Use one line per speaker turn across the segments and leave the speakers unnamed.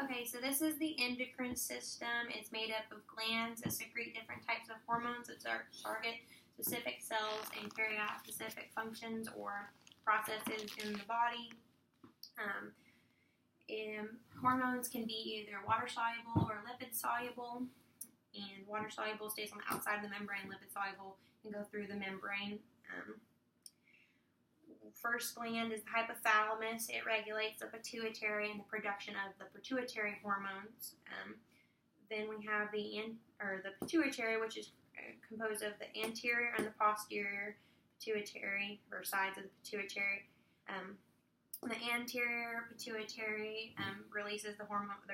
Okay, so this is the endocrine system. It's made up of glands that secrete different types of hormones that target specific cells and carry out specific functions or processes in the body. Hormones can be either water-soluble or lipid-soluble, and water-soluble stays on the outside of the membrane, lipid-soluble can go through the membrane. First gland is the hypothalamus. It regulates the pituitary and the production of the pituitary hormones. Then we have the pituitary, which is composed of the anterior and the posterior pituitary, or sides of the pituitary. The anterior pituitary releases the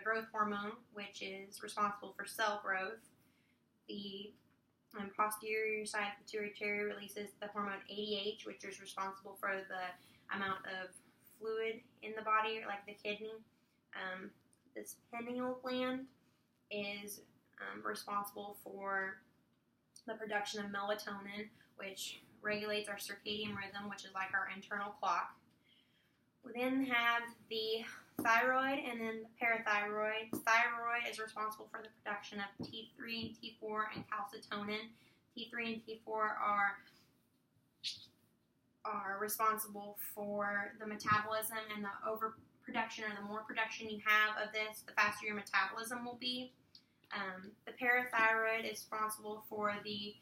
growth hormone, which is responsible for cell growth. The posterior side pituitary releases the hormone ADH, which is responsible for the amount of fluid in the body, like the kidney. This pineal gland is responsible for the production of melatonin, which regulates our circadian rhythm, which is like our internal clock. We then have the thyroid and then the parathyroid. Thyroid is responsible for the production of T3 and T4 and calcitonin. T3 and T4 are responsible for the metabolism, and the overproduction, or the more production you have of this, the faster your metabolism will be. The parathyroid is responsible for the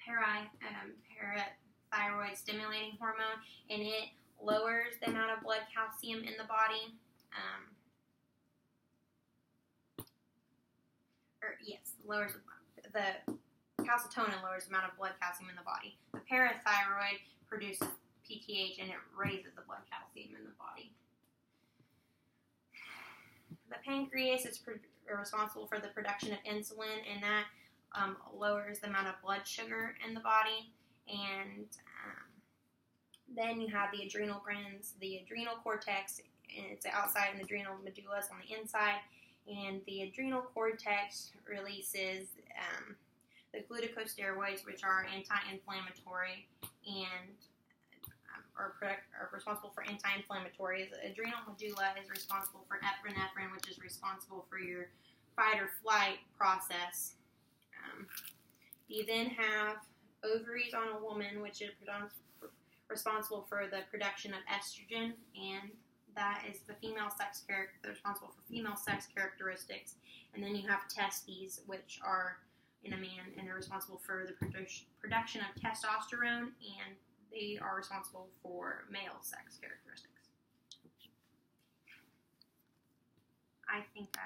parathyroid stimulating hormone, and it lowers the amount of blood calcium in the body. Lowers the calcitonin lowers the amount of blood calcium in the body. The parathyroid produces PTH, and it raises the blood calcium in the body. The pancreas is responsible for the production of insulin, and that lowers the amount of blood sugar in the body. And then you have the adrenal glands, the adrenal cortex, and it's outside, and the adrenal medulla is on the inside. And the adrenal cortex releases the glucocorticoids, which are anti-inflammatory and are responsible for anti-inflammatory. The adrenal medulla is responsible for epinephrine, which is responsible for your fight or flight process. You then have ovaries on a woman, which is responsible for the production of estrogen, and that is the female sex character. They're responsible for female sex characteristics. And then you have testes, which are in a man, and they're responsible for the production of testosterone, and they are responsible for male sex characteristics. I think